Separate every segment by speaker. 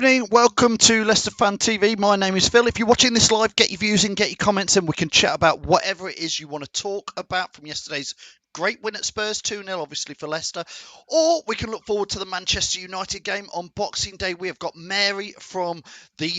Speaker 1: evening, welcome to Leicester Fan TV. My name is Phil. If you're watching this live, get your views in, get your comments in. We can chat about whatever it is you want to talk about from yesterday's great win at Spurs, 2-0 obviously for Leicester. Or we can look forward to the Manchester United game on Boxing Day. We have got Mary from the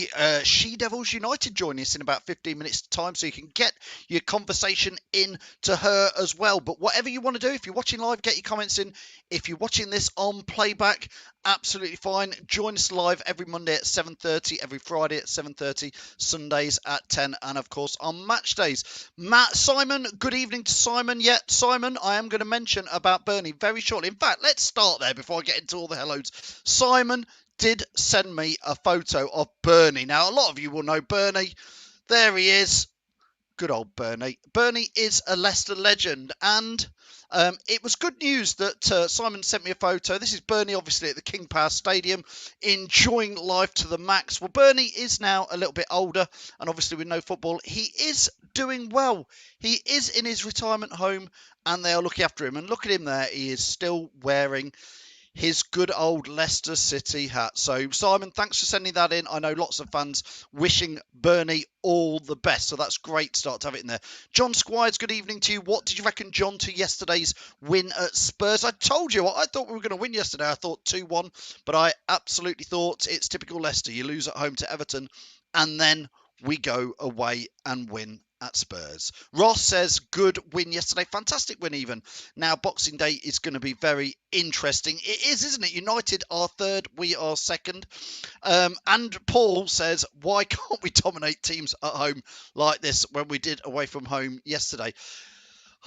Speaker 1: She Devils United joining us in about 15 minutes time, so you can get your conversation in to her as well. But whatever you want to do, if you're watching live, get your comments in. If you're watching this on playback, absolutely fine. Join us live every Monday at 7:30, every Friday at 7:30, Sundays at 10, and of course on match days. Simon, good evening to Simon. Yeah, Simon, I am going to mention about Bernie very shortly. In fact, let's start there before I get into all the hellos. Simon did send me a photo of Bernie. Now, a lot of you will know Bernie. There he is. Good old Bernie. Bernie is a Leicester legend, and it was good news that Simon sent me a photo. This is Bernie, obviously, at the King Power Stadium, enjoying life to the max. Well, Bernie is now a little bit older, and obviously with no football, he is doing well. He is in his retirement home, and they are looking after him. And look at him there. He is still wearing his good old Leicester City hat. So, Simon, thanks for sending that in. I know lots of fans wishing Bernie all the best. So that's great start to have it in there. John Squires, good evening to you. What did you reckon, John, to yesterday's win at Spurs? I told you, I thought we were going to win yesterday. I thought 2-1, but I absolutely thought it's typical Leicester. You lose at home to Everton, and then we go away and win at Spurs. Ross says, good win yesterday. Fantastic win even. Now, Boxing Day is going to be very interesting. It is, isn't it? United are third. We are second. And Paul says, why can't we dominate teams at home like this when we did away from home yesterday?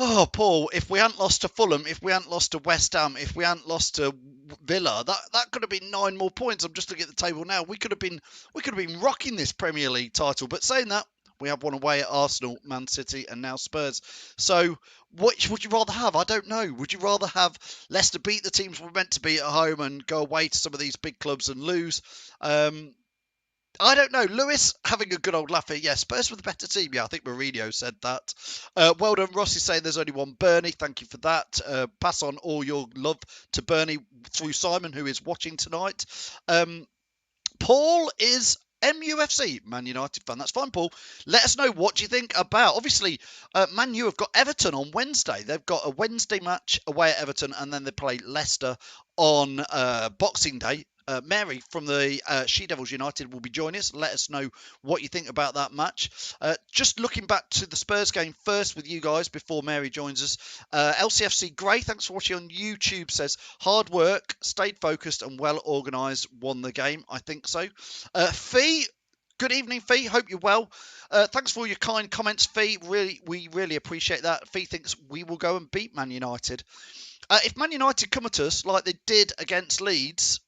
Speaker 1: Oh, Paul, if we hadn't lost to Fulham, if we hadn't lost to West Ham, if we hadn't lost to Villa, that could have been 9 more points. I'm just looking at the table now. We could have been rocking this Premier League title. But saying that, we have one away at Arsenal, Man City, and now Spurs. So, which would you rather have? I don't know. Would you rather have Leicester beat the teams we're meant to beat at home and go away to some of these big clubs and lose? I don't know. Lewis having a good old laugh here. Yeah, Spurs were the better team. Yeah, I think Mourinho said that. Well done. Ross is saying there's only one Bernie. Thank you for that. Pass on all your love to Bernie through Simon, who is watching tonight. Paul is MUFC, Man United fan. That's fine, Paul. Let us know what you think about. Obviously, Man U have got Everton on Wednesday. They've got a Wednesday match away at Everton, and then they play Leicester on Boxing Day. Mary from the She Devils United will be joining us. Let us know what you think about that match. Just looking back to the Spurs game first with you guys before Mary joins us. LCFC Gray, thanks for watching on YouTube, says, hard work, stayed focused and well organised, won the game. I think so. Fee, good evening, Fee. Hope you're well. Thanks for all your kind comments, Fee. We really appreciate that. Fee thinks we will go and beat Man United. If Man United come at us like they did against Leeds,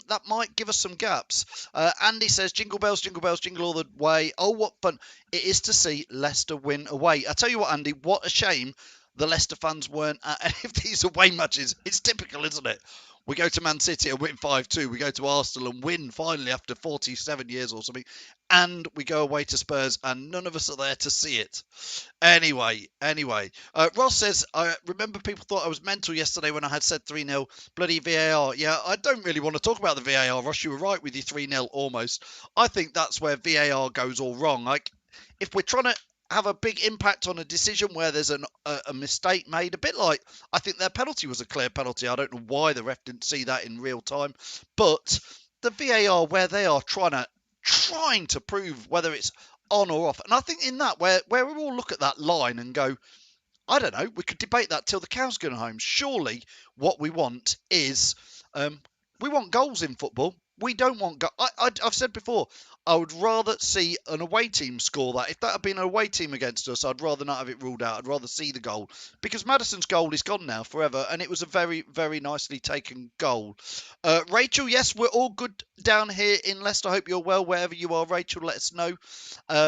Speaker 1: that might give us some gaps. Andy says, jingle bells, jingle all the way. Oh, what fun it is to see Leicester win away. I tell you what, Andy, what a shame the Leicester fans weren't at any of these away matches. It's typical, isn't it? We go to Man City and win 5-2. We go to Arsenal and win finally after 47 years or something. And we go away to Spurs and none of us are there to see it. Anyway. Ross says, I remember people thought I was mental yesterday when I had said 3-0. Bloody VAR. Yeah, I don't really want to talk about the VAR, Ross. You were right with your 3-0 almost. I think that's where VAR goes all wrong. Like, if we're trying to have a big impact on a decision where there's a mistake made, a bit like I think their penalty was a clear penalty. I don't know why the ref didn't see that in real time, but the VAR where they are trying to prove whether it's on or off, and I think in that where we all look at that line and go, I don't know, we could debate that till the cows go home. Surely what we want is we want goals in football. We don't want I've said before, I would rather see an away team score that. If that had been an away team against us, I'd rather not have it ruled out. I'd rather see the goal. Because Maddison's goal is gone now forever, and it was a very, very nicely taken goal. Rachel, yes, we're all good down here in Leicester. I hope you're well wherever you are, Rachel. Let us know.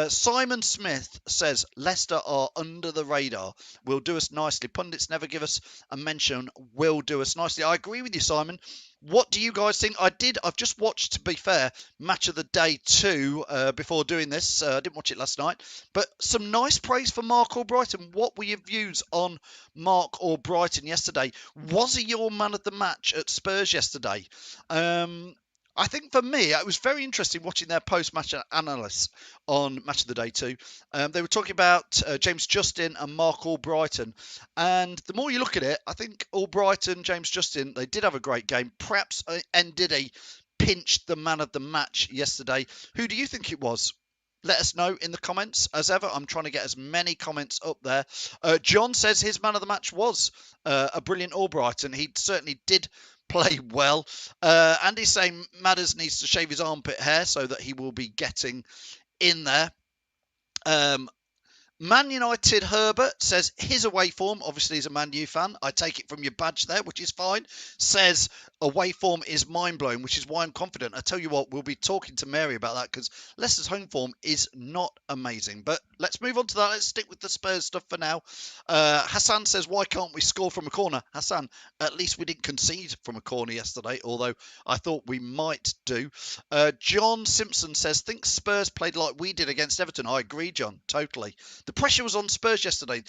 Speaker 1: Simon Smith says, Leicester are under the radar. Will do us nicely. Pundits never give us a mention. Will do us nicely. I agree with you, Simon. What do you guys think? I've just watched, to be fair, Match of the Day 2 before doing this. I didn't watch it last night. But some nice praise for Mark Albrighton. What were your views on Mark Albrighton yesterday? Was he your man of the match at Spurs yesterday? I think for me, it was very interesting watching their post-match analysts on Match of the Day 2. They were talking about James Justin and Mark Albrighton. And the more you look at it, I think Albrighton, James Justin, they did have a great game. Perhaps Ndidi pinched the man of the match yesterday. Who do you think it was? Let us know in the comments. As ever, I'm trying to get as many comments up there. John says his man of the match was a brilliant Albrighton. He certainly did play well. Andy's saying Madders needs to shave his armpit hair so that he will be getting in there. Man United Herbert says his away form, obviously he's a Man U fan, I take it from your badge there, which is fine, says away form is mind-blowing, which is why I'm confident. I tell you what, we'll be talking to Mary about that because Leicester's home form is not amazing. But let's move on to that. Let's stick with the Spurs stuff for now. Hassan says, why can't we score from a corner? Hassan, at least we didn't concede from a corner yesterday, although I thought we might do. John Simpson says, think Spurs played like we did against Everton. I agree, John, totally. The pressure was on Spurs yesterday.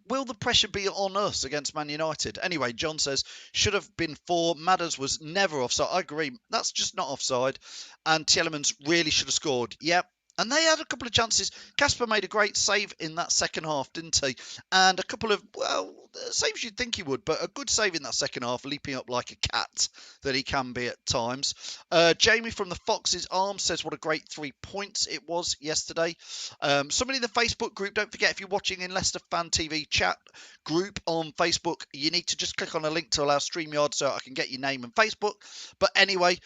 Speaker 1: Will the pressure be on us against Man United? Anyway, John says, should have been 4. Madders was never offside. I agree. That's just not offside. And Tielemans really should have scored. Yep. And they had a couple of chances. Casper made a great save in that second half, didn't he? And a couple of, well, saves you'd think he would, but a good save in that second half, leaping up like a cat that he can be at times. Jamie from the Fox's Arms says what a great 3 points it was yesterday. Somebody in the Facebook group, don't forget, if you're watching in Leicester Fan TV chat group on Facebook, you need to just click on a link to allow StreamYard so I can get your name and Facebook. But anyway,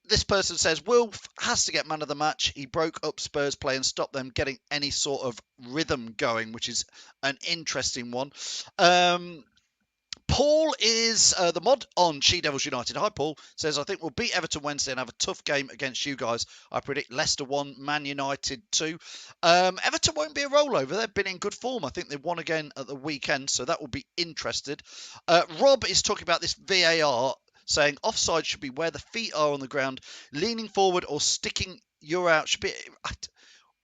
Speaker 1: this person says Wolf has to get man of the match. He broke up Spurs play and stopped them getting any sort of rhythm going, which is an interesting one. Paul is the mod on She Devils United. Hi, Paul. Says, I think we'll beat Everton Wednesday and have a tough game against you guys. I predict Leicester 1, Man United 2. Everton won't be a rollover. They've been in good form. I think they won again at the weekend, so that will be interested. Rob is talking about this VAR, saying offside should be where the feet are on the ground, leaning forward or sticking your out. Should be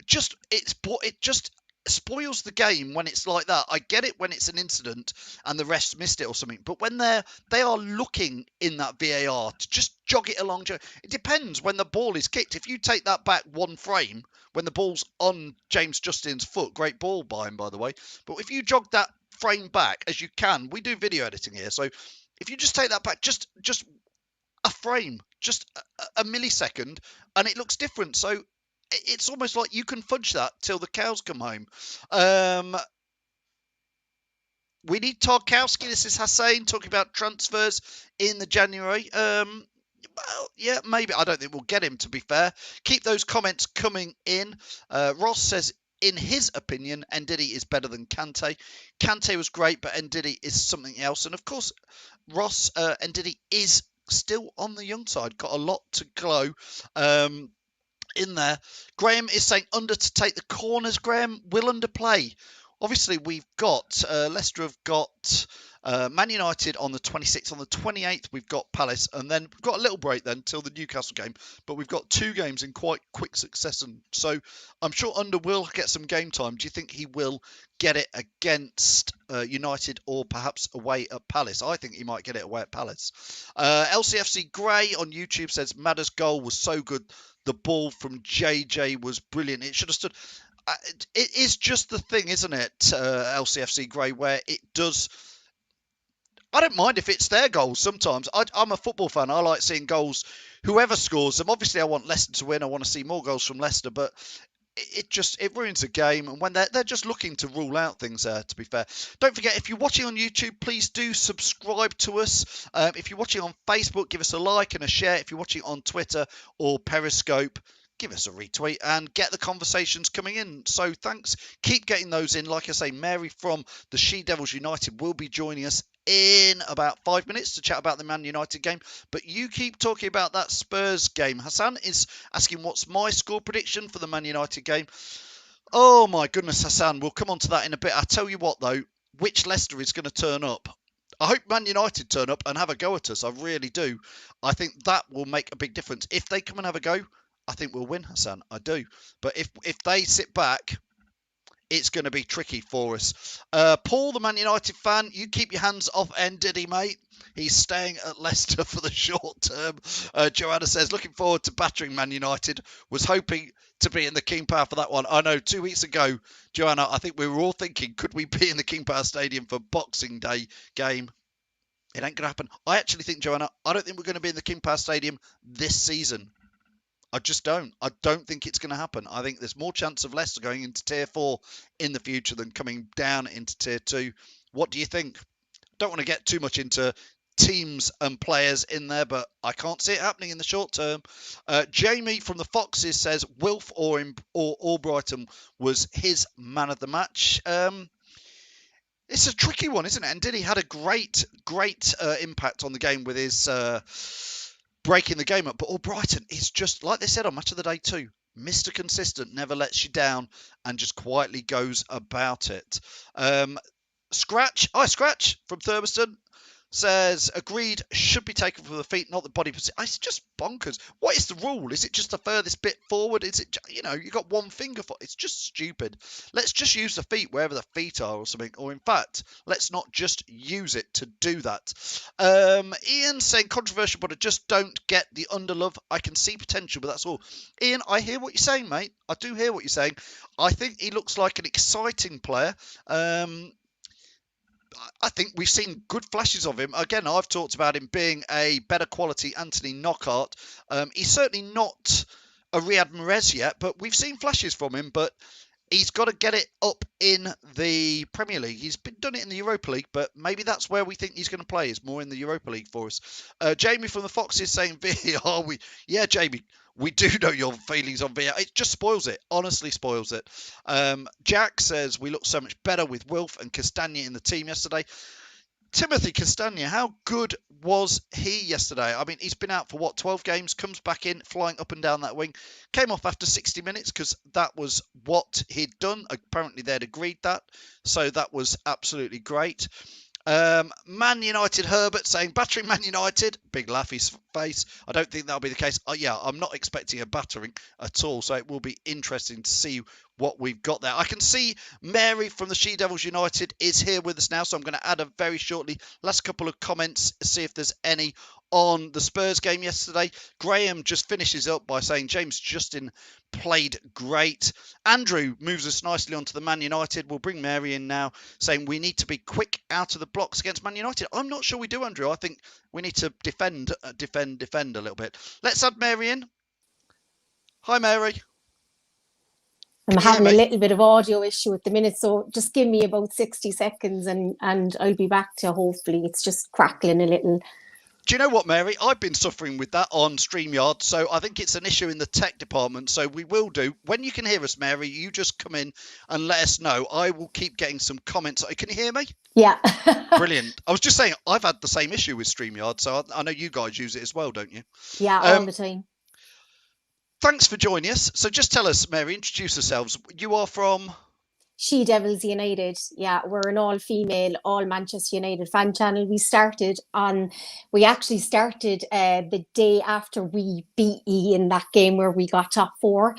Speaker 1: it just spoils the game when it's like that. I get it when it's an incident and the refs missed it or something, but when they are looking in that VAR to just jog it along, it depends when the ball is kicked. If you take that back one frame when the ball's on James Justin's foot, great ball by him, by the way, but if you jog that frame back, as you can, we do video editing here, so if you just take that back just a frame, just a millisecond, and it looks different. So it's almost like you can fudge that till the cows come home. We need Tarkowski. This is Hussein talking about transfers in the January. Well, yeah, maybe. I don't think we'll get him, to be fair. Keep those comments coming in. Ross says, in his opinion, Ndidi is better than Kante. Kante was great, but Ndidi is something else. And of course, Ross, Ndidi is still on the young side. Got a lot to glow in there. Graham is saying under to take the corners. Graham will underplay. Obviously, we've got Leicester have got Man United on the 26th. On the 28th, we've got Palace. And then we've got a little break then till the Newcastle game. But we've got 2 games in quite quick succession. So I'm sure Under will get some game time. Do you think he will get it against United or perhaps away at Palace? I think he might get it away at Palace. LCFC Gray on YouTube says Madder's goal was so good. The ball from JJ was brilliant. It should have stood. It is just the thing, isn't it, LCFC Grey, where it does. I don't mind if it's their goals sometimes. I'm a football fan. I like seeing goals, whoever scores them. Obviously, I want Leicester to win. I want to see more goals from Leicester, but it ruins the game. And when they're just looking to rule out things there, to be fair. Don't forget, if you're watching on YouTube, please do subscribe to us. If you're watching on Facebook, give us a like and a share. If you're watching on Twitter or Periscope, give us a retweet and get the conversations coming in. So thanks. Keep getting those in. Like I say, Mary from the She Devils United will be joining us in about 5 minutes to chat about the Man United game. But you keep talking about that Spurs game. Hassan is asking what's my score prediction for the Man United game. Oh my goodness, Hassan. We'll come on to that in a bit. I tell you what, though, which Leicester is going to turn up? I hope Man United turn up and have a go at us. I really do. I think that will make a big difference. If they come and have a go, I think we'll win, Hassan. I do. But if they sit back, it's going to be tricky for us. Paul, the Man United fan, you keep your hands off Ndidi, mate. He's staying at Leicester for the short term. Joanna says, looking forward to battering Man United. Was hoping to be in the King Power for that one. I know 2 weeks ago, Joanna, I think we were all thinking, could we be in the King Power Stadium for Boxing Day game? It ain't going to happen. I actually think, Joanna, I don't think we're going to be in the King Power Stadium this season. I just don't. I don't think it's going to happen. I think there's more chance of Leicester going into Tier 4 in the future than coming down into Tier 2. What do you think? Don't want to get too much into teams and players in there, but I can't see it happening in the short term. Jamie from the Foxes says Wilf or Albrighton was his man of the match. It's a tricky one, isn't it? And Diddy had a great impact on the game with his breaking the game up. But Albrighton is just, like they said on Match of the Day 2, Mr. Consistent, never lets you down and just quietly goes about it. Scratch from Thurmaston says, agreed, should be taken from the feet, not the body position. It's just bonkers. What is the rule? Is it just the furthest bit forward? Is it, you got one finger for it's just stupid. Let's just use the feet wherever the feet are or something. Or in fact, let's not just use it to do that. Ian saying controversial, but I just don't get the underlove. I can see potential, but that's all. Ian, I hear what you're saying, mate. I do hear what you're saying. I think he looks like an exciting player. I think we've seen good flashes of him. Again, I've talked about him being a better quality Anthony Knockaert. He's certainly not a Riyad Mahrez yet, but we've seen flashes from him. But he's got to get it up in the Premier League. He's done it in the Europa League, but maybe that's where we think he's going to play, is more in the Europa League for us. Jamie from the Foxes saying VAR. Yeah, Jamie, we do know your feelings on VAR. It just spoils it. Honestly spoils it. Jack says we look so much better with Wilf and Castagna in the team yesterday. Timothy Castagna, how good was he yesterday? I mean, he's been out for 12 games, comes back in, flying up and down that wing, came off after 60 minutes because that was what he'd done. Apparently they'd agreed that, so that was absolutely great. Man United Herbert saying battering Man United, big laughy face. I don't think that'll be the case. I'm not expecting a battering at all, so it will be interesting to see what we've got there. I can see Mary from the She Devils United is here with us now, so I'm going to add a very shortly last couple of comments, see if there's any on the Spurs game yesterday. Graham just finishes up by saying James Justin played great. Andrew moves us nicely onto the Man United. We'll bring Mary in now, saying we need to be quick out of the blocks against Man United. I'm not sure we do, Andrew. I think we need to defend a little bit. Let's add Mary in. Hi, Mary.
Speaker 2: I'm having a little bit of audio issue at the minute, so just give me about 60 seconds and I'll be back to hopefully it's just crackling a little.
Speaker 1: Do you know what, Mary? I've been suffering with that on StreamYard, so I think it's an issue in the tech department. So we will do. When you can hear us, Mary, you just come in and let us know. I will keep getting some comments. Can you hear me?
Speaker 2: Yeah.
Speaker 1: Brilliant. I was just saying, I've had the same issue with StreamYard, so I know you guys use it as well, don't you?
Speaker 2: Yeah, all the time.
Speaker 1: Thanks for joining us. So just tell us, Mary, introduce yourselves. You are from...
Speaker 2: She Devils United. Yeah, we're an all-female, all Manchester United fan channel. We actually started the day after we beat E in that game where we got top 4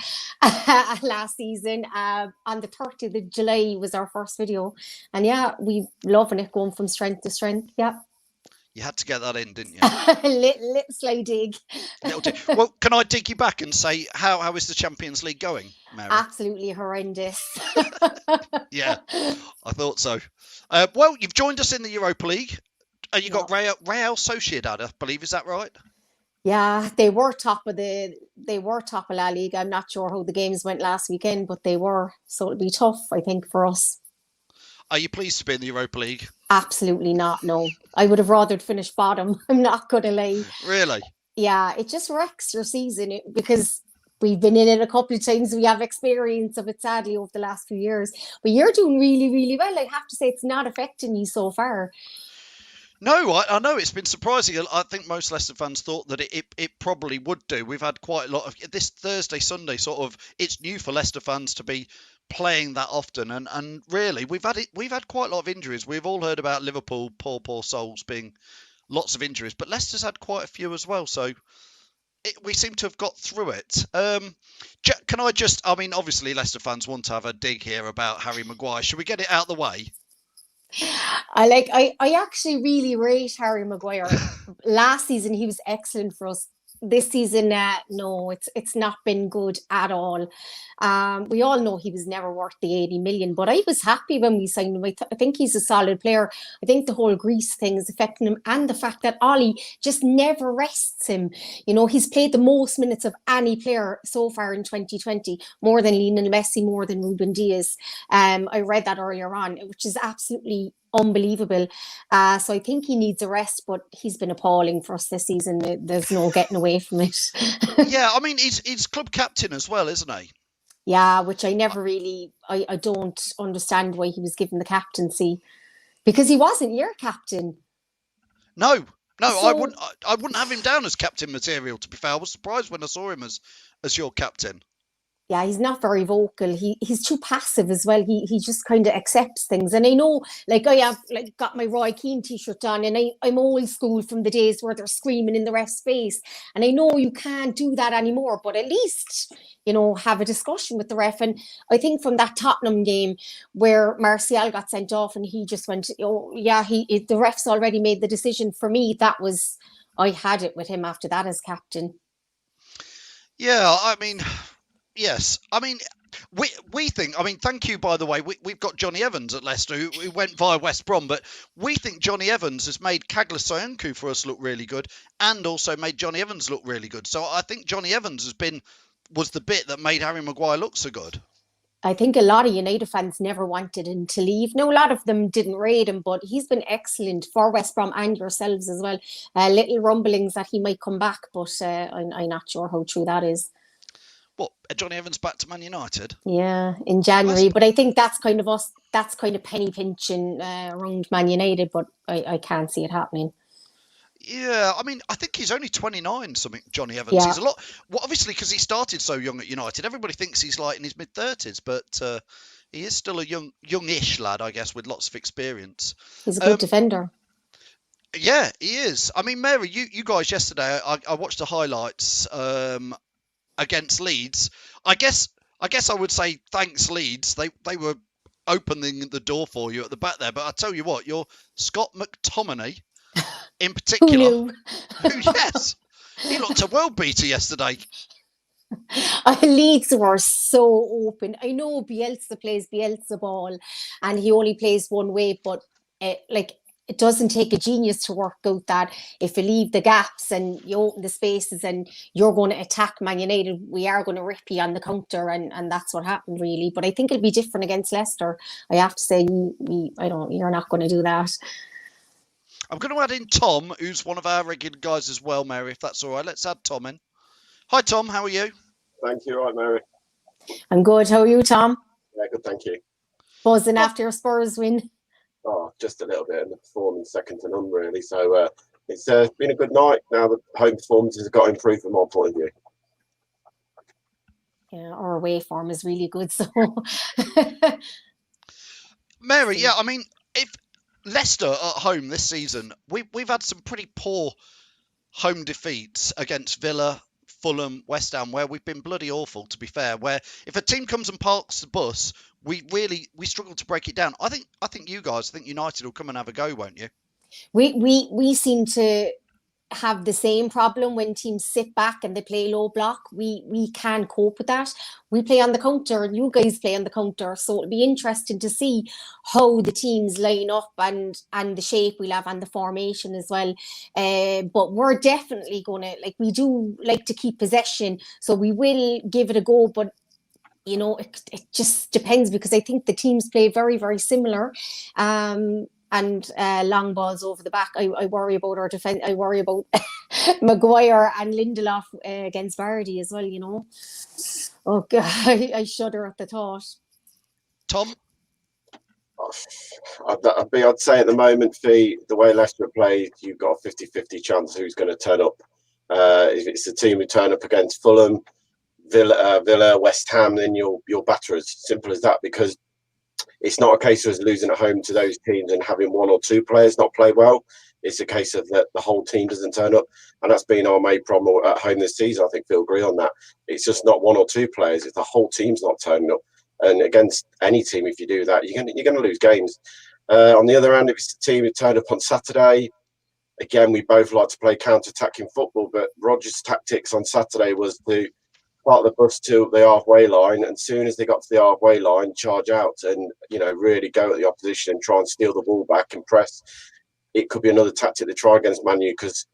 Speaker 2: last season. On the 30th of July was our first video. And yeah, we loving it, going from strength to strength. Yeah.
Speaker 1: You had to get that in, didn't you?
Speaker 2: little slow dig.
Speaker 1: Well, can I dig you back and say, how is the Champions League going, Mary?
Speaker 2: Absolutely horrendous.
Speaker 1: Yeah, I thought so. Well, you've joined us in the Europa League. You got Real Sociedad, I believe. Is that right?
Speaker 2: Yeah, they were top of La Liga. I'm not sure how the games went last weekend, but they were. So it'll be tough, I think, for us.
Speaker 1: Are you pleased to be in the Europa League?
Speaker 2: Absolutely not, no. I would have rather finished bottom. I'm not going to lie.
Speaker 1: Really?
Speaker 2: Yeah, it just wrecks your season because we've been in it a couple of times. We have experience of it, sadly, over the last few years. But you're doing really, really well. I have to say it's not affecting you so far.
Speaker 1: No, I know it's been surprising. I think most Leicester fans thought that it probably would do. We've had quite a lot of this Thursday, Sunday sort of. It's new for Leicester fans to be playing that often, and really we've had quite a lot of injuries. We've all heard about Liverpool, poor souls, being lots of injuries, but Leicester's had quite a few as well. So we seem to have got through it. Can I just? I mean, obviously Leicester fans want to have a dig here about Harry Maguire. Should we get it out the way?
Speaker 2: I actually really rate Harry Maguire. Last season he was excellent for us. This season, no, it's not been good at all. We all know he was never worth the 80 million, but I was happy when we signed him. I think he's a solid player. I think the whole Greece thing is affecting him, and the fact that Ollie just never rests him. You know, he's played the most minutes of any player so far in 2020, more than Lionel Messi, more than Ruben Diaz. I read that earlier on, which is absolutely unbelievable. So I think he needs a rest, but he's been appalling for us this season. There's no getting away from it.
Speaker 1: Yeah, I mean, he's club captain as well, isn't he?
Speaker 2: Yeah, which I never really, I don't understand why he was given the captaincy, because he wasn't your captain.
Speaker 1: No,
Speaker 2: So,
Speaker 1: I wouldn't have him down as captain material. To be fair, I was surprised when I saw him as your captain.
Speaker 2: yeah, he's not very vocal. He's too passive as well. He just kind of accepts things. And I know, like, I have like got my Roy Keane t-shirt on, and I'm old school from the days where they're screaming in the ref's face. And I know you can't do that anymore, but at least, you know, have a discussion with the ref. And I think from that Tottenham game where Martial got sent off and he just went, oh yeah, the ref's already made the decision for me. I had it with him after that as captain.
Speaker 1: Yeah, I mean, yes. I mean, we think, I mean, thank you, by the way. We've got Johnny Evans at Leicester who went via West Brom, but we think Johnny Evans has made Kagler Soyuncu for us look really good, and also made Johnny Evans look really good. So I think Johnny Evans was the bit that made Harry Maguire look so good.
Speaker 2: I think a lot of United fans never wanted him to leave. No, a lot of them didn't rate him, but he's been excellent for West Brom and yourselves as well. Little rumblings that he might come back, but I'm not sure how true that is.
Speaker 1: What, Johnny Evans back to Man United?
Speaker 2: Yeah, in January. But I think that's kind of us. That's kind of penny pinching around Man United, but I can't see it happening.
Speaker 1: Yeah, I mean, I think he's only 29, something, Johnny Evans.
Speaker 2: Yeah.
Speaker 1: He's a lot, well, obviously, because he started so young at United. Everybody thinks he's like in his mid-30s, but he is still a youngish lad, I guess, with lots of experience.
Speaker 2: He's a good defender.
Speaker 1: Yeah, he is. I mean, Mary, you guys yesterday, I watched the highlights against Leeds. I guess I would say thanks, Leeds. They were opening the door for you at the back there. But I tell you what, your Scott McTominay in particular,
Speaker 2: Who knew?
Speaker 1: yes, he looked a world beater yesterday.
Speaker 2: Leeds were so open. I know Bielsa plays Bielsa ball, and he only plays one way, but it doesn't take a genius to work out that if you leave the gaps and you open the spaces and you're going to attack Man United, we are going to rip you on the counter, and that's what happened really. But I think it'll be different against Leicester. I have to say, you're not going to do that.
Speaker 1: I'm going to add in Tom, who's one of our regular guys as well, Mary, if that's all right. Let's add Tom in. Hi, Tom. How are you?
Speaker 3: Thank you. All right, Mary.
Speaker 2: I'm good. How are you, Tom?
Speaker 3: Yeah, good. Thank you.
Speaker 2: Buzzing after your Spurs win?
Speaker 3: Oh, just a little bit, and the performance second to none, really. So it's been a good night. Now the home performances have got improved from our point of view.
Speaker 2: Yeah, our away form is really good. So,
Speaker 1: Mary, yeah, I mean, if Leicester at home this season, we've had some pretty poor home defeats against Villa, Fulham, West Ham, where we've been bloody awful, to be fair. Where if a team comes and parks the bus, we struggle to break it down. I think you guys, I think United will come and have a go, won't you?
Speaker 2: We seem to have the same problem when teams sit back and they play low block. We can cope with that. We play on the counter, and you guys play on the counter. So it'll be interesting to see how the teams line up and the shape we'll have and the formation as well. But we're definitely gonna, like, we do like to keep possession, so we will give it a go. But you know, it just depends, because I think the teams play very, very similar. And long balls over the back. I worry about our defense. I worry about Maguire and Lindelof against Vardy as well, you know. Oh, God, I shudder at the thought.
Speaker 1: Tom?
Speaker 3: I'd say at the moment, the way Leicester plays, you've got a 50-50 chance who's going to turn up. If it's the team who turn up against Fulham, Villa, West Ham, then you'll batter as simple as that, because it's not a case of us losing at home to those teams and having one or two players not play well. It's a case of that the whole team doesn't turn up, and that's been our main problem at home this season. I think Phil agree on that. It's just not one or two players; it's the whole team's not turning up. And against any team, if you do that, you're going to lose games. On the other hand, if it's the team who turned up on Saturday, again, we both like to play counter-attacking football, but Rodgers' tactics on Saturday was to start the bus to the halfway line, and as soon as they got to the halfway line, charge out and really go at the opposition and try and steal the ball back and press. It could be another tactic to try against Man U, because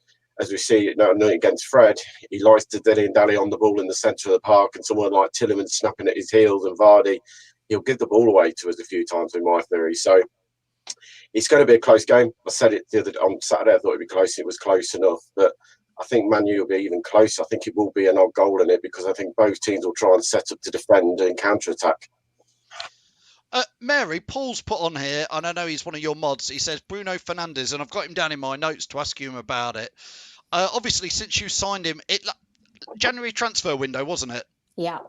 Speaker 3: as we see against Fred, he likes to dilly-dally on the ball in the centre of the park, and someone like Tielemans snapping at his heels and Vardy, he'll give the ball away to us a few times in my theory. So it's going to be a close game. I said it on Saturday, I thought it'd be close. It was close enough, but I think Man U will be even closer. I think it will be an odd goal in it, because I think both teams will try and set up to defend and counter-attack.
Speaker 1: Mary, Paul's put on here, and I know he's one of your mods. He says Bruno Fernandes, and I've got him down in my notes to ask you about it. Obviously, since you signed him, January transfer window, wasn't it?
Speaker 2: Yeah.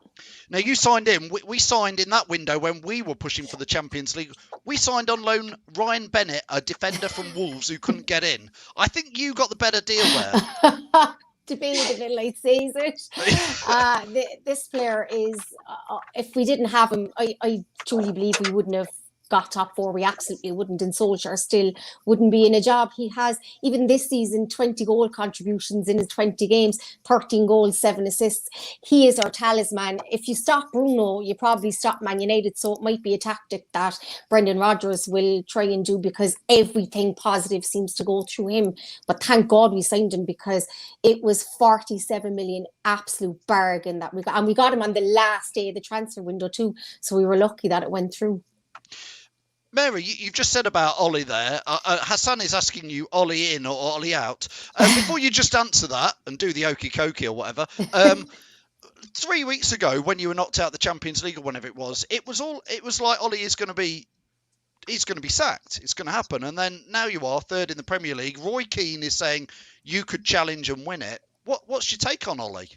Speaker 1: Now, you signed him. We signed in that window when we were pushing for the Champions League. We signed on loan Ryan Bennett, a defender from Wolves who couldn't get in. I think you got the better deal there.
Speaker 2: Debatable, I'd say it. This player is, if we didn't have him, I truly believe we wouldn't have got top four. We absolutely wouldn't, and Solskjaer still wouldn't be in a job. He has, even this season, 20 goal contributions in his 20 games, 13 goals, 7 assists. He is our talisman. If you stop Bruno, you probably stop Man United, so it might be a tactic that Brendan Rodgers will try and do, because everything positive seems to go through him. But thank God we signed him, because it was 47 million, absolute bargain that we got. And we got him on the last day of the transfer window too, so we were lucky that it went through.
Speaker 1: Mary, you've just said about Ollie there. Hassan is asking you Ollie in or Ollie out. Before you just answer that and do the okey cokey or whatever, 3 weeks ago when you were knocked out the Champions League or whenever it was like Ollie is going to be, he's going to be sacked. It's going to happen. And then now you are third in the Premier League. Roy Keane is saying you could challenge and win it. What's your take on Ollie?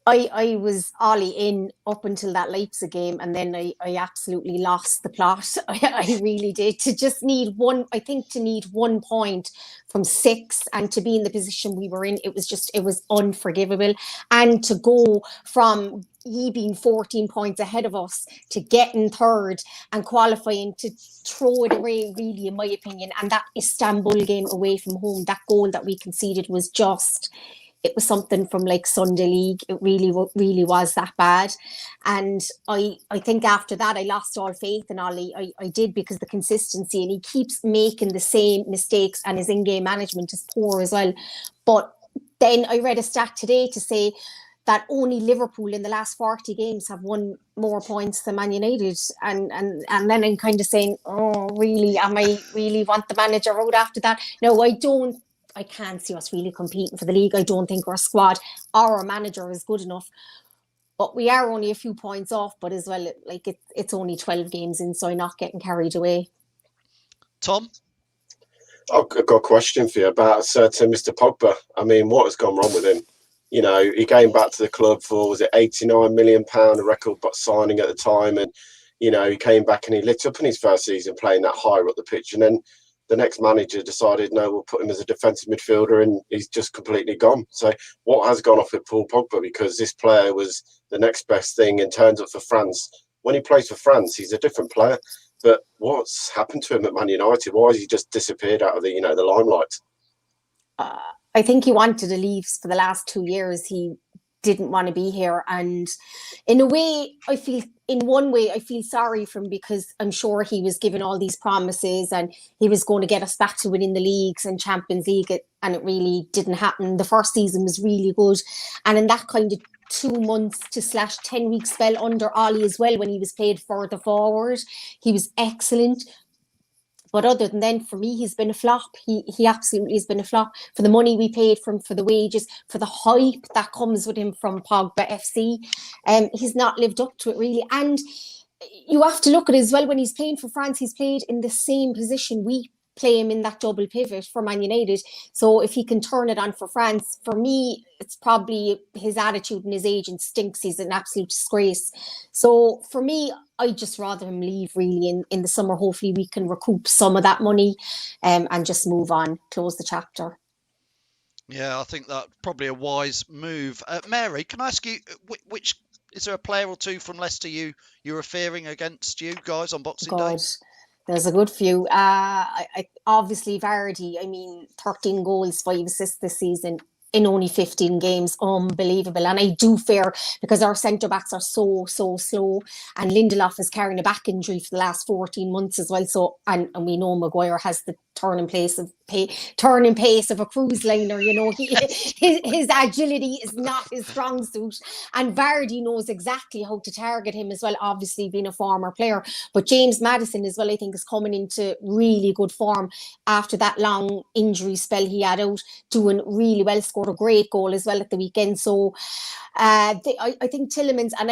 Speaker 2: I was Ollie in up until that Leipzig game, and then I absolutely lost the plot. I really did. To need 1 point from 6 and to be in the position we were in, it was unforgivable. And to go from being 14 points ahead of us to getting third and qualifying, to throw it away, really, in my opinion. And that Istanbul game away from home, that goal that we conceded was just... it was something from like Sunday League. It really was that bad. And I think after that, I lost all faith in Ollie. I did, because the consistency, and he keeps making the same mistakes, and his in-game management is poor as well. But then I read a stat today to say that only Liverpool in the last 40 games have won more points than Man United. And then I'm kind of saying, oh, really? Am I really want the manager out after that? No, I can't see us really competing for the league. I don't think our squad or our manager is good enough. But we are only a few points off. But as well, it's only 12 games in, so I'm not getting carried away.
Speaker 1: Tom?
Speaker 3: I've got a question for you about certain Mr. Pogba. I mean, what has gone wrong with him? He came back to the club for, was it £89 million, a record signing at the time. And, he came back and he lit up in his first season playing that higher up the pitch. And then the next manager decided, no, we'll put him as a defensive midfielder, and he's just completely gone. So what has gone off with Paul Pogba? Because this player was the next best thing and turns up for France. When he plays for France, he's a different player. But what's happened to him at Man United? Why has he just disappeared out of the limelight?
Speaker 2: I think he wanted to leave for the last 2 years. He didn't want to be here. And in a way, in one way, I feel sorry for him, because I'm sure he was given all these promises and he was going to get us back to winning the leagues and Champions League, and it really didn't happen. The first season was really good. And in that kind of 2 months to / 10 week spell under Ollie as well, when he was played further forward, he was excellent. But other than then, for me, he's been a flop. He absolutely has been a flop. For the money we paid for him, for the wages, for the hype that comes with him from Pogba FC, he's not lived up to it, really. And you have to look at it as well, when he's playing for France, he's played in the same position we play him in that double pivot for Man United. So if he can turn it on for France, for me, it's probably his attitude and his agent stinks. He's an absolute disgrace. So for me, I'd just rather him leave really in the summer. Hopefully we can recoup some of that money and just move on, close the chapter.
Speaker 1: Yeah, I think that's probably a wise move. Mary, can I ask you, which is there a player or two from Leicester you're fearing against you guys on Boxing Day?
Speaker 2: There's a good few. Obviously, Vardy, I mean, 13 goals, 5 assists this season in only 15 games. Unbelievable. And I do fear, because our centre-backs are so slow, and Lindelof is carrying a back injury for the last 14 months as well. So, and we know Maguire has the turning pace of a cruise liner. You know, his agility is not his strong suit, and Vardy knows exactly how to target him as well, obviously being a former player. But James Maddison as well, I think, is coming into really good form after that long injury spell he had out, doing really well, scored a great goal as well at the weekend. So I think Tielemans, and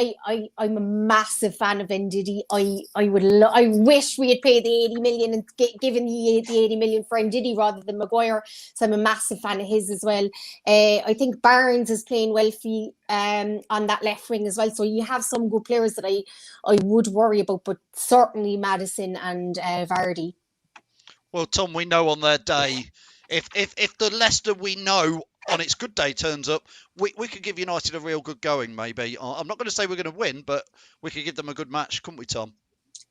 Speaker 2: I'm a massive fan of Ndidi. I wish we had paid the 80 million and given the 80 million for Ndidi rather than Maguire. So I'm a massive fan of his as well. I think Barnes is playing well for on that left wing as well. So you have some good players that I would worry about, but certainly Maddison and Vardy.
Speaker 1: Well, Tom, we know on their day, if the Leicester we know on its good day turns up, we could give United a real good going, maybe. I'm not going to say we're going to win, but we could give them a good match, couldn't we, Tom?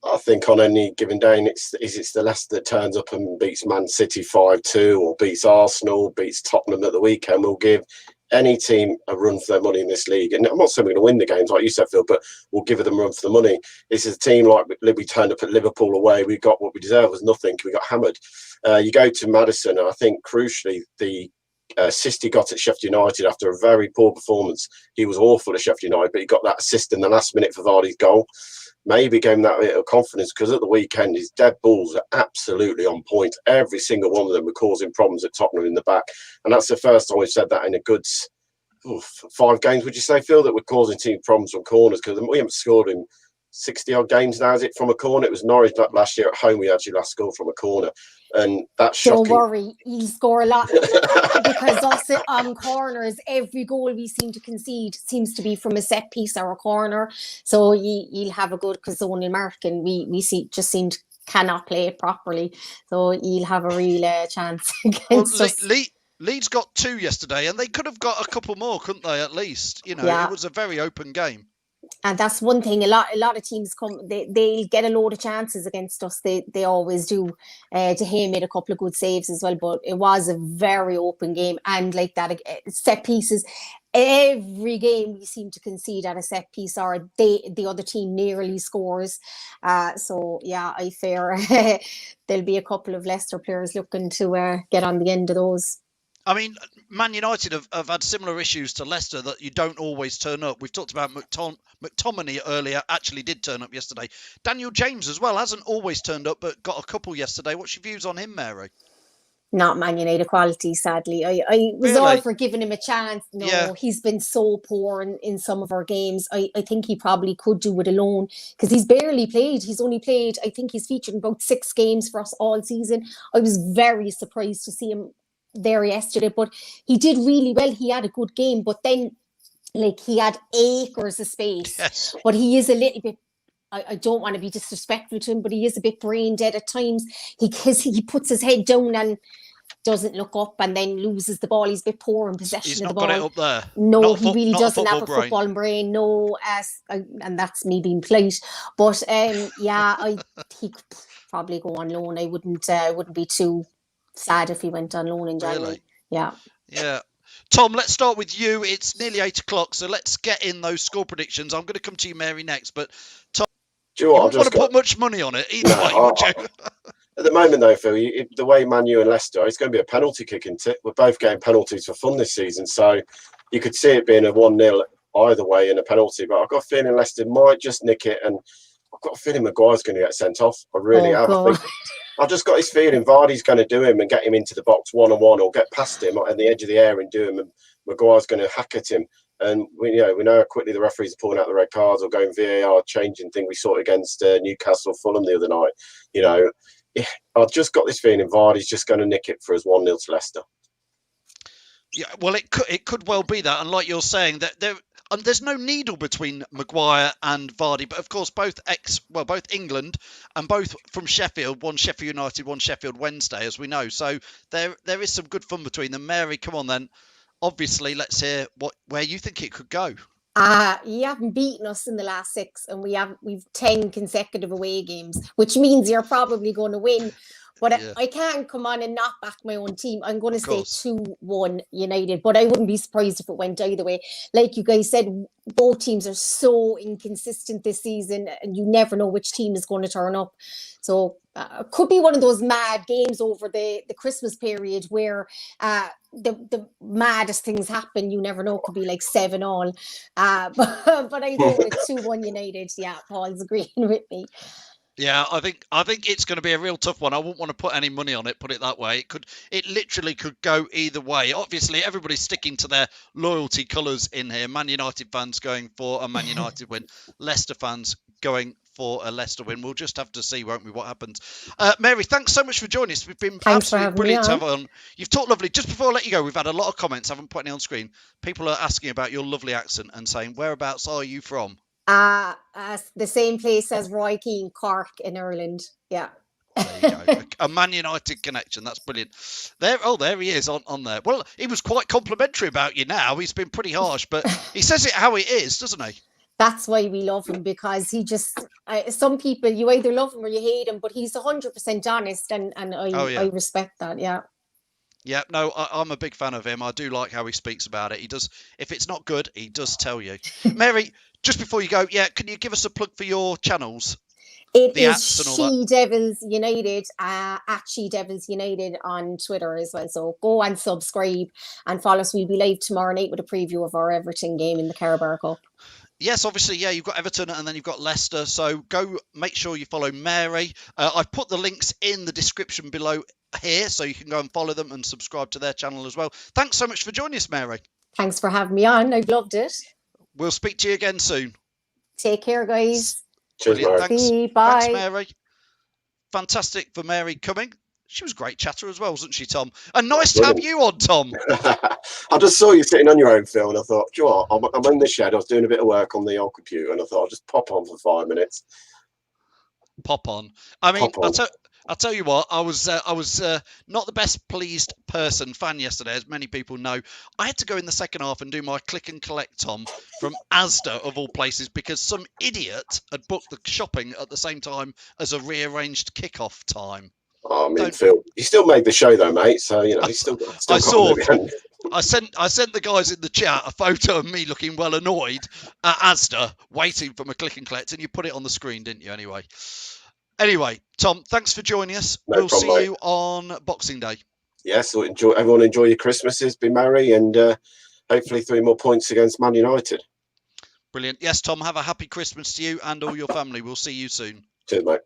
Speaker 3: I think on any given day, it's the Leicester that turns up and beats Man City 5-2, or beats Arsenal, beats Tottenham at the weekend. We'll give any team a run for their money in this league. And I'm not saying we're going to win the games, like you said, Phil, but we'll give them a run for the money. This is a team like we turned up at Liverpool away. We got what we deserved, was nothing. We got hammered. You go to Maddison, and I think crucially, the assist he got at Sheffield United after a very poor performance. He was awful at Sheffield United, but he got that assist in the last minute for Vardy's goal. Maybe gave him that bit of confidence, because at the weekend his dead balls are absolutely on point. Every single one of them were causing problems at Tottenham in the back, and that's the first time we've said that in a good 5 games. Would you say, Phil, that we're causing team problems from corners? Because we haven't scored in 60 odd games now, is it, from a corner? It was Norwich last year at home we actually last scored from a corner, and that's shocking.
Speaker 2: Don't worry, he'll score a lot because us on corners, every goal we seem to concede seems to be from a set piece or a corner. So you'll have a good zonal mark, and we seem to cannot play it properly. So you'll have a real chance against us.
Speaker 1: Leeds got 2 yesterday, and they could have got a couple more, couldn't they? At least, you know, It was a very open game.
Speaker 2: And that's one thing. A lot of teams they'll get a load of chances against us. They always do. De Gea made a couple of good saves as well, but it was a very open game. And like that, set pieces, every game we seem to concede at a set piece, or the other team nearly scores. So yeah, I fear there'll be a couple of Leicester players looking to get on the end of those.
Speaker 1: I mean, Man United have had similar issues to Leicester, that you don't always turn up. We've talked about McTominay earlier, actually did turn up yesterday. Daniel James as well hasn't always turned up, but got a couple yesterday. What's your views on him, Mary?
Speaker 2: Not Man United quality, sadly. I was
Speaker 1: Really?
Speaker 2: all for giving him a chance. No,
Speaker 1: Yeah.
Speaker 2: He's been so poor in some of our games. I think he probably could do with a loan, because he's barely played. He's only played, I think he's featured in about 6 games for us all season. I was very surprised to see him there yesterday, but he did really well. He had a good game, but then like he had acres of space.
Speaker 1: Yes.
Speaker 2: But he is a little bit, I don't want to be disrespectful to him, but he is a bit brain dead at times. He puts his head down and doesn't look up, and then loses the ball. He's a bit poor in possession of the ball.
Speaker 1: He's not got it up there.
Speaker 2: No, he really doesn't have a football brain. No, and that's me being polite. But he could probably go on loan. I wouldn't be too sad if he went on loan in January.
Speaker 1: Really? Yeah. Tom, let's start with you. It's nearly 8 o'clock, so let's get in those score predictions. I'm going to come to you, Mary, next. But Tom, you wouldn't want to put much money on it either way, would you?
Speaker 3: At the moment, though, Phil, the way Man U and Leicester, it's going to be a penalty kick, isn't it? We're both getting penalties for fun this season, so you could see it being a 1-0 either way in a penalty. But I've got a feeling Leicester might just nick it, and I've got a feeling Maguire's going to get sent off. I really have. I've just got his feeling Vardy's going to do him and get him into the box 1-on-1, or get past him at the edge of the area and do him, and Maguire's going to hack at him. And we know how quickly the referees are pulling out the red cards or going VAR, changing thing. We saw it against Newcastle, Fulham the other night. I've just got this feeling Vardy's just going to nick it for us 1-0 to Leicester.
Speaker 1: Yeah, well, it could well be that, and like you're saying, that there's no needle between Maguire and Vardy, but of course both England and both from Sheffield, one Sheffield United, one Sheffield Wednesday, as we know. So there is some good fun between them. Mary, come on then. Obviously, let's hear where you think it could go.
Speaker 2: You haven't beaten us in the last 6, and we've 10 consecutive away games, which means you're probably going to win. But yeah. I can't come on and not back my own team. I'm going to say 2-1 United, but I wouldn't be surprised if it went either way. Like you guys said, both teams are so inconsistent this season, and you never know which team is going to turn up. So it could be one of those mad games over the Christmas period where the maddest things happen. You never know. It could be like 7-7. But I go with 2-1 United. Yeah, Paul's agreeing with me.
Speaker 1: Yeah, I think it's going to be a real tough one. I wouldn't want to put any money on it, put it that way. It literally could go either way. Obviously, everybody's sticking to their loyalty colours in here. Man United fans going for a Man United win. Leicester fans going for a Leicester win. We'll just have to see, won't we, what happens. Mary, thanks so much for joining us. We've been absolutely brilliant to have on. You've talked lovely. Just before I let you go, we've had a lot of comments. I haven't put any on screen. People are asking about your lovely accent and saying, whereabouts are you from?
Speaker 2: The same place as Roy Keane, Cork in Ireland. Yeah.
Speaker 1: There you go. A Man United connection. That's brilliant. There he is on there. Well, he was quite complimentary about you now. He's been pretty harsh, but he says it how it is, doesn't he?
Speaker 2: That's why we love him, because he just, some people, you either love him or you hate him, but he's 100% honest, and I respect that. Yeah.
Speaker 1: Yeah, no, I'm a big fan of him. I do like how he speaks about it. He does, if it's not good, he does tell you. Mary, just before you go, can you give us a plug for your channels?
Speaker 2: It is She Devils United, at She Devils United on Twitter as well. So go and subscribe and follow us. We'll be live tomorrow night with a preview of our Everton game in the Carabao Cup.
Speaker 1: Yes, obviously, you've got Everton and then you've got Leicester. So go make sure you follow Mary. I've put the links in the description below here, so you can go and follow them and subscribe to their channel as well. Thanks so much for joining us, Mary.
Speaker 2: Thanks for having me on. I've loved it.
Speaker 1: We'll speak to you again soon.
Speaker 2: Take care, guys.
Speaker 3: Cheers, Mary.
Speaker 2: Thanks. Bye.
Speaker 1: Thanks, Mary. Fantastic for Mary coming. She was a great chatter as well, wasn't she, Tom? And nice to have you on, Tom.
Speaker 3: I just saw you sitting on your own, Phil, and I thought, do you know what? I'm in the shed. I was doing a bit of work on the old computer, and I thought I'll just pop on for 5 minutes.
Speaker 1: Pop on. I mean, I'll tell you what, I was not the best pleased fan yesterday, as many people know. I had to go in the second half and do my click and collect, Tom, from Asda, of all places, because some idiot had booked the shopping at the same time as a rearranged kickoff time.
Speaker 3: Oh, I mean, Phil, you still made the show though, mate. So you know,
Speaker 1: I sent the guys in the chat a photo of me looking well annoyed at Asda, waiting for my click and collect, and you put it on the screen, didn't you? Anyway, Tom, thanks for joining us. We'll see you on Boxing Day.
Speaker 3: Yes, so everyone enjoy your Christmases, be merry, and hopefully 3 more points against Man United.
Speaker 1: Brilliant. Yes, Tom, have a happy Christmas to you and all your family. We'll see you soon.
Speaker 3: Cheers, mate.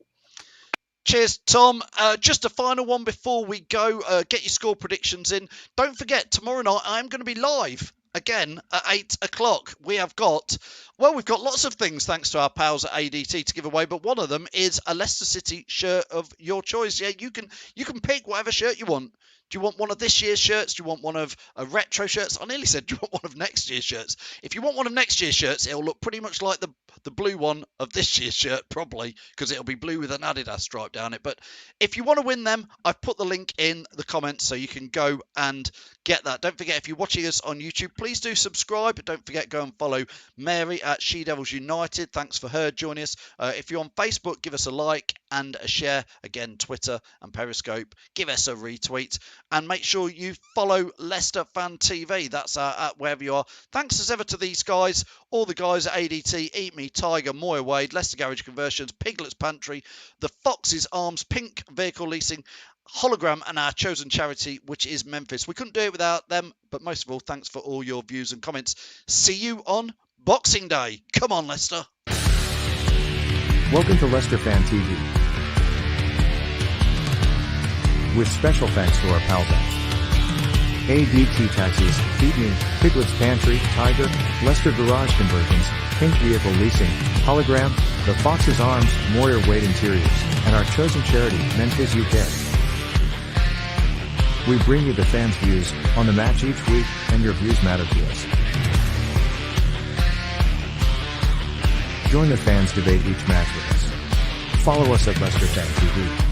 Speaker 1: Cheers, Tom. Just a final one before we go. Get your score predictions in. Don't forget, tomorrow night I'm going to be live again at 8 o'clock. We've got lots of things thanks to our pals at ADT to give away, but one of them is a Leicester City shirt of your choice. Yeah, you can pick whatever shirt you want. Do you want one of this year's shirts? Do you want one of retro shirts? I nearly said, do you want one of next year's shirts? If you want one of next year's shirts, it'll look pretty much like the blue one of this year's shirt, probably, because it'll be blue with an Adidas stripe down it. But if you want to win them, I've put the link in the comments so you can go and get that. Don't forget, if you're watching us on YouTube, please do subscribe. Don't forget, go and follow Mary at She Devils United. Thanks for her joining us. If you're on Facebook, give us a like and a share. Again, Twitter and Periscope. Give us a retweet. And make sure you follow Leicester Fan TV. That's at wherever you are. Thanks as ever to these guys, all the guys at ADT, Eat Me, Tiger, Moya Wade, Leicester Garage Conversions, Piglet's Pantry, the Fox's Arms, Pink Vehicle Leasing, Hologram, and our chosen charity, which is Memphis. We couldn't do it without them, but most of all, thanks for all your views and comments. See you on Boxing Day. Come on, Leicester.
Speaker 4: Welcome to Leicester Fan TV. With special thanks to our pal bank. ADT Taxis, Eat Me, Piglet's Pantry, Tiger, Leicester Garage Conversions, Pink Vehicle Leasing, Hologram, The Fox's Arms, Moyer Wade Interiors. and our chosen charity, Man Utd. We bring you the fans' views on the match each week, and your views matter to us. Join the fans' debate each match with us. Follow us at Leicester Fan TV.